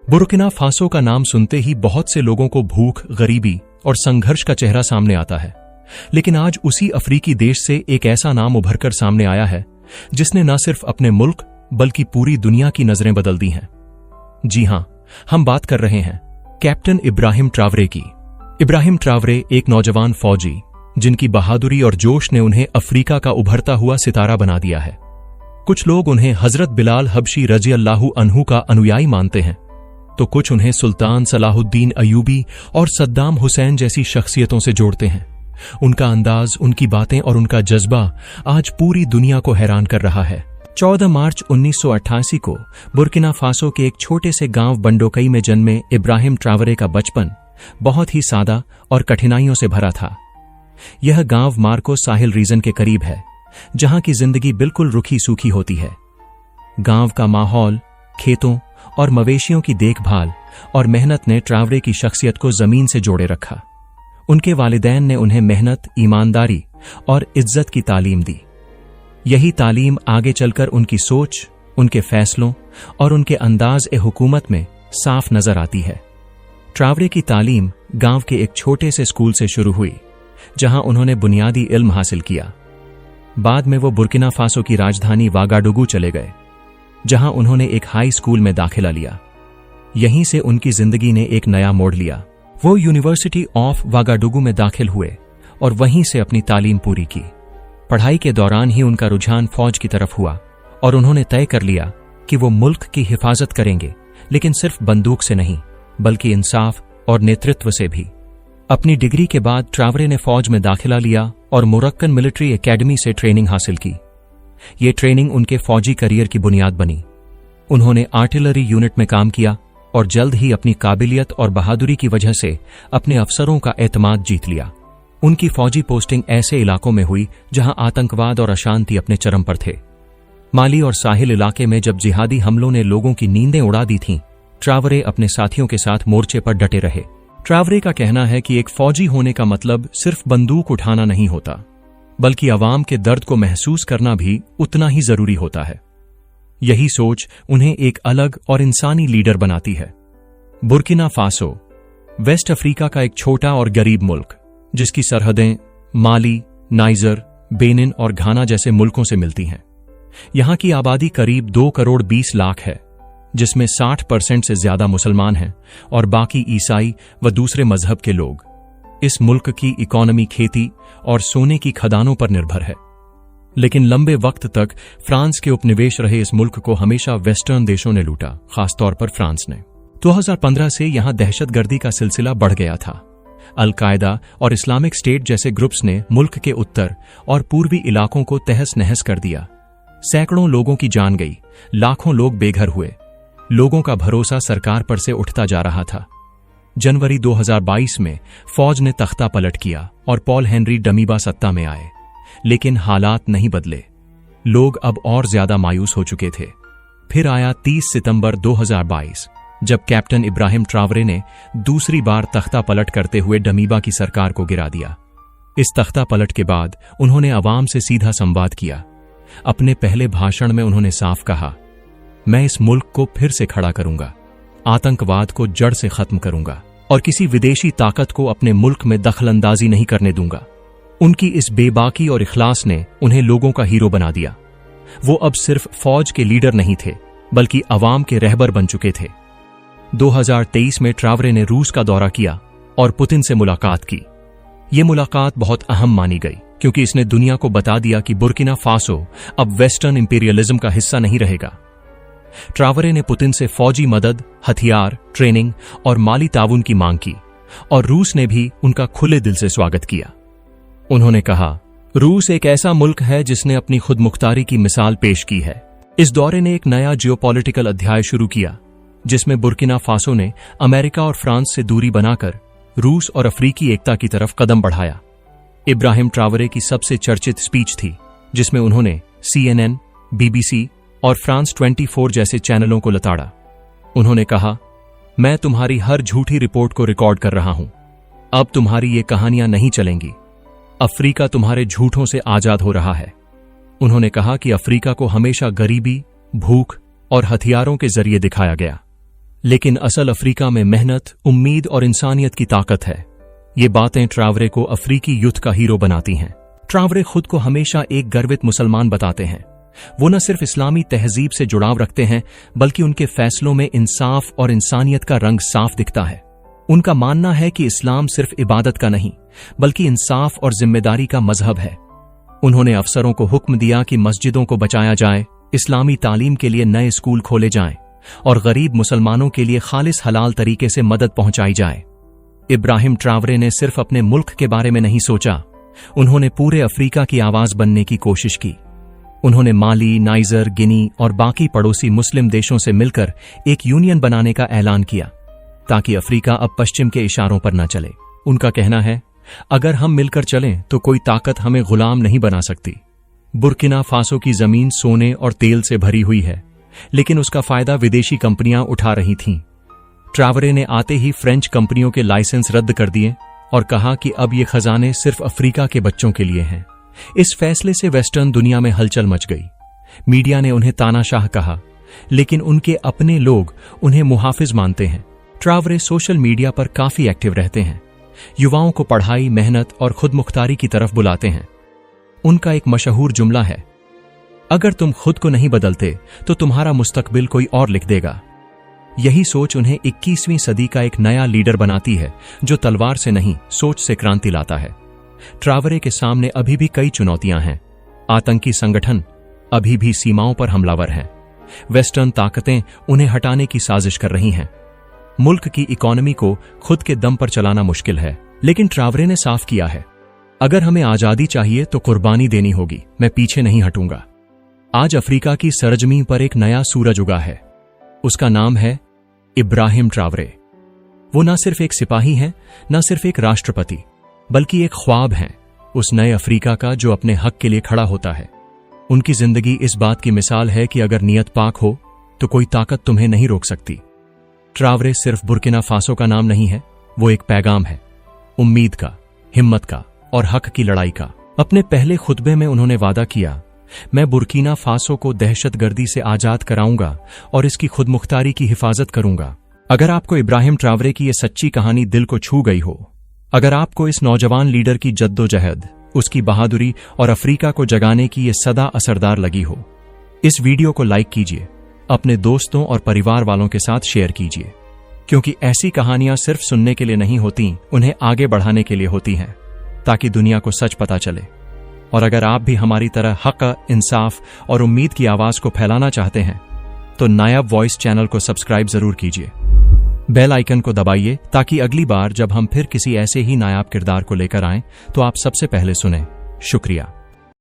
Burkina Faso का नाम सुनते ही बहुत से लोगों को भूख, गरीबी और संघर्ष का चेहरा सामने आता है, लेकिन आज उसी अफ्रीकी देश से एक ऐसा नाम उभरकर सामने आया है जिसने न सिर्फ अपने मुल्क बल्कि पूरी दुनिया की नजरें बदल दी हैं। जी हां, हम बात कर रहे हैं कैप्टन इब्राहिम ट्रावरे की। इब्राहिम ट्रावरे एक नौजवान फौजी जिनकी बहादुरी और जोश ने उन्हें अफ्रीका का उभरता हुआ सितारा बना दिया है। कुछ लोग उन्हें हजरत बिलाल हबशी रज़ियल्लाहु अन्हु का अनुयायी मानते हैं, तो कुछ उन्हें सुल्तान सलाहुद्दीन अयूबी और सद्दाम हुसैन जैसी शख्सियतों से जोड़ते हैं। उनका अंदाज, उनकी बातें और उनका जज्बा आज पूरी दुनिया को हैरान कर रहा है। 14 मार्च 1988 को बुर्किना फासो के एक छोटे से गांव बंडोकई में जन्मे इब्राहिम ट्रावरे का बचपन बहुत ही सादा और कठिनाइयों से भरा था। यह गांव मार्को साहिल रीजन के करीब है, जहां की जिंदगी बिल्कुल रुखी सूखी होती है। गांव का माहौल, खेतों और मवेशियों की देखभाल और मेहनत ने ट्रावरे की शख्सियत को जमीन से जोड़े रखा। उनके वालिदैन ने उन्हें मेहनत, ईमानदारी और इज्जत की तालीम दी। यही तालीम आगे चलकर उनकी सोच, उनके फैसलों और उनके अंदाज़-ए-हुकूमत में साफ नजर आती है। ट्रावरे की तालीम गांव के एक छोटे से स्कूल से शुरू हुई, जहां उन्होंने बुनियादी इल्म हासिल किया। बाद में वो बुर्किना फासो की राजधानी वागाडुगू चले गए, जहां उन्होंने एक हाई स्कूल में दाखिला लिया। यहीं से उनकी जिंदगी ने एक नया मोड़ लिया। वो यूनिवर्सिटी ऑफ वागाडुगू में दाखिल हुए और वहीं से अपनी तालीम पूरी की। पढ़ाई के दौरान ही उनका रुझान फौज की तरफ हुआ और उन्होंने तय कर लिया कि वो मुल्क की हिफाजत करेंगे, लेकिन सिर्फ बंदूक से नहीं बल्कि इंसाफ और नेतृत्व से भी। अपनी डिग्री के बाद ट्रावरे ने फौज में दाखिला लिया और मोरक्कन मिलिट्री एकेडमी से ट्रेनिंग हासिल की। ये ट्रेनिंग उनके फौजी करियर की बुनियाद बनी। उन्होंने आर्टिलरी यूनिट में काम किया और जल्द ही अपनी काबिलियत और बहादुरी की वजह से अपने अफसरों का एतमाद जीत लिया। उनकी फौजी पोस्टिंग ऐसे इलाकों में हुई जहां आतंकवाद और अशांति अपने चरम पर थे। माली और साहिल इलाके में जब जिहादी हमलों ने लोगों की नींदें उड़ा दी थीं, ट्रावरे अपने साथियों के साथ मोर्चे पर डटे रहे। ट्रावरे का कहना है कि एक फौजी होने का मतलब सिर्फ बंदूक उठाना नहीं होता, बल्कि अवाम के दर्द को महसूस करना भी उतना ही जरूरी होता है। यही सोच उन्हें एक अलग और इंसानी लीडर बनाती है। बुर्किना फासो वेस्ट अफ्रीका का एक छोटा और गरीब मुल्क, जिसकी सरहदें माली, नाइजर, बेनिन और घाना जैसे मुल्कों से मिलती हैं। यहां की आबादी करीब 2 करोड़ 20 लाख है, जिसमें 60% से ज्यादा मुसलमान हैं और बाकी ईसाई व दूसरे मजहब के लोग। इस मुल्क की इकोनॉमी खेती और सोने की खदानों पर निर्भर है, लेकिन लंबे वक्त तक फ्रांस के उपनिवेश रहे इस मुल्क को हमेशा वेस्टर्न देशों ने लूटा, खासतौर पर फ्रांस ने। 2015 से यहां दहशतगर्दी का सिलसिला बढ़ गया था। अल-कायदा और इस्लामिक स्टेट जैसे ग्रुप्स ने मुल्क के उत्तर और पूर्वी इलाकों को तहस नहस कर दिया। सैकड़ों लोगों की जान गई, लाखों लोग बेघर हुए। लोगों का भरोसा सरकार पर से उठता जा रहा था। जनवरी 2022 में फौज ने तख्ता पलट किया और पॉल हेनरी डमीबा सत्ता में आए, लेकिन हालात नहीं बदले। लोग अब और ज्यादा मायूस हो चुके थे। फिर आया 30 सितंबर 2022, जब कैप्टन इब्राहिम ट्रावरे ने दूसरी बार तख्ता पलट करते हुए डमीबा की सरकार को गिरा दिया। इस तख्ता पलट के बाद उन्होंने अवाम से सीधा संवाद किया। अपने पहले भाषण में उन्होंने साफ कहा, मैं इस मुल्क को फिर से खड़ा करूंगा, आतंकवाद को जड़ से खत्म करूंगा और किसी विदेशी ताकत को अपने मुल्क में दखलंदाजी नहीं करने दूंगा। उनकी इस बेबाकी और इखलास ने उन्हें लोगों का हीरो बना दिया। वो अब सिर्फ फौज के लीडर नहीं थे, बल्कि अवाम के रहबर बन चुके थे। 2023 में ट्रावरे ने रूस का दौरा किया और पुतिन से मुलाकात की। ये मुलाकात बहुत अहम मानी गई, क्योंकि इसने दुनिया को बता दिया कि बुर्किना फासो अब वेस्टर्न इंपीरियलिज्म का हिस्सा नहीं रहेगा। ट्रावरे ने पुतिन से फौजी मदद, हथियार, ट्रेनिंग और माली ताउन की मांग की और रूस ने भी उनका खुले दिल से स्वागत किया। उन्होंने कहा, रूस एक ऐसा मुल्क है जिसने अपनी खुदमुख्तारी की मिसाल पेश की है। इस दौरे ने एक नया जियोपॉलिटिकल अध्याय शुरू किया, जिसमें बुर्किना फासो ने अमेरिका और फ्रांस से दूरी बनाकर रूस और अफ्रीकी एकता की तरफ कदम बढ़ाया। इब्राहिम ट्रावरे की सबसे चर्चित स्पीच थी, जिसमें उन्होंने CNN, BBC और फ्रांस 24 जैसे चैनलों को लताड़ा। उन्होंने कहा, मैं तुम्हारी हर झूठी रिपोर्ट को रिकॉर्ड कर रहा हूं। अब तुम्हारी ये कहानियां नहीं चलेंगी। अफ्रीका तुम्हारे झूठों से आजाद हो रहा है। उन्होंने कहा कि अफ्रीका को हमेशा गरीबी, भूख और हथियारों के जरिए दिखाया गया, लेकिन असल अफ्रीका में मेहनत, उम्मीद और इंसानियत की ताकत है। ये बातें ट्रावरे को अफ्रीकी युद्ध का हीरो बनाती हैं। ट्रावरे खुद को हमेशा एक गर्वित मुसलमान बताते हैं। वो न सिर्फ इस्लामी तहजीब से जुड़ाव रखते हैं, बल्कि उनके फैसलों में इंसाफ और इंसानियत का रंग साफ दिखता है। उनका मानना है कि इस्लाम सिर्फ इबादत का नहीं, बल्कि इंसाफ और जिम्मेदारी का मजहब है। उन्होंने अफसरों को हुक्म दिया कि मस्जिदों को बचाया जाए, इस्लामी तालीम के लिए नए स्कूल खोले जाएं और गरीब मुसलमानों के लिए खालिस हलाल तरीके से मदद पहुंचाई जाए। इब्राहिम ट्रावरे ने सिर्फ अपने मुल्क के बारे में नहीं सोचा, उन्होंने पूरे अफ्रीका की आवाज बनने की कोशिश की। उन्होंने माली, नाइजर, गिनी और बाकी पड़ोसी मुस्लिम देशों से मिलकर एक यूनियन बनाने का ऐलान किया, ताकि अफ्रीका अब पश्चिम के इशारों पर न चले। उनका कहना है, अगर हम मिलकर चलें तो कोई ताकत हमें गुलाम नहीं बना सकती। बुर्किना फासो की जमीन सोने और तेल से भरी हुई है, लेकिन उसका फायदा विदेशी कंपनियां उठा रही थीं। ट्रावरे ने आते ही फ्रेंच कंपनियों के लाइसेंस रद्द कर दिए और कहा कि अब ये खजाने सिर्फ अफ्रीका के बच्चों के लिए हैं। इस फैसले से वेस्टर्न दुनिया में हलचल मच गई। मीडिया ने उन्हें तानाशाह कहा, लेकिन उनके अपने लोग उन्हें मुहाफिज मानते हैं। ट्रावरे सोशल मीडिया पर काफी एक्टिव रहते हैं, युवाओं को पढ़ाई, मेहनत और खुदमुख्तारी की तरफ बुलाते हैं। उनका एक मशहूर जुमला है, अगर तुम खुद को नहीं बदलते तो तुम्हारा मुस्तकबिल कोई और लिख देगा। यही सोच उन्हें 21वीं सदी का एक नया लीडर बनाती है, जो तलवार से नहीं, सोच से क्रांति लाता है। ट्रावरे के सामने अभी भी कई चुनौतियां हैं। आतंकी संगठन अभी भी सीमाओं पर हमलावर हैं। वेस्टर्न ताकतें उन्हें हटाने की साजिश कर रही हैं। मुल्क की इकोनॉमी को खुद के दम पर चलाना मुश्किल है, लेकिन ट्रावरे ने साफ किया है, अगर हमें आजादी चाहिए तो कुर्बानी देनी होगी, मैं पीछे नहीं हटूंगा। आज अफ्रीका की सरजमीं पर एक नया सूरज उगा है। उसका नाम है इब्राहिम ट्रावरे। वो न सिर्फ एक सिपाही हैं, न सिर्फ एक राष्ट्रपति, बल्कि एक ख्वाब हैं, उस नए अफ्रीका का जो अपने हक के लिए खड़ा होता है। उनकी जिंदगी इस बात की मिसाल है कि अगर नियत पाक हो तो कोई ताकत तुम्हें नहीं रोक सकती। ट्रावरे सिर्फ बुर्किना फासो का नाम नहीं है, वो एक पैगाम है, उम्मीद का, हिम्मत का और हक की लड़ाई का। अपने पहले खुतबे में उन्होंने वादा किया, मैं बुर्किना फासो को दहशतगर्दी से आजाद कराऊंगा और इसकी खुदमुख्तारी की हिफाजत करूंगा। अगर आपको इब्राहिम ट्रावरे की यह सच्ची कहानी दिल को छू गई हो, अगर आपको इस नौजवान लीडर की जद्दोजहद, उसकी बहादुरी और अफ्रीका को जगाने की ये सदा असरदार लगी हो, इस वीडियो को लाइक कीजिए, अपने दोस्तों और परिवार वालों के साथ शेयर कीजिए, क्योंकि ऐसी कहानियां सिर्फ सुनने के लिए नहीं होती, उन्हें आगे बढ़ाने के लिए होती हैं, ताकि दुनिया को सच पता चले। और अगर आप भी हमारी तरह हक, इंसाफ और उम्मीद की आवाज को फैलाना चाहते हैं, तो नायाब वॉइस चैनल को सब्सक्राइब जरूर कीजिए। बेल आइकन को दबाइए, ताकि अगली बार जब हम फिर किसी ऐसे ही नायाब किरदार को लेकर आएं तो आप सबसे पहले सुनें। शुक्रिया।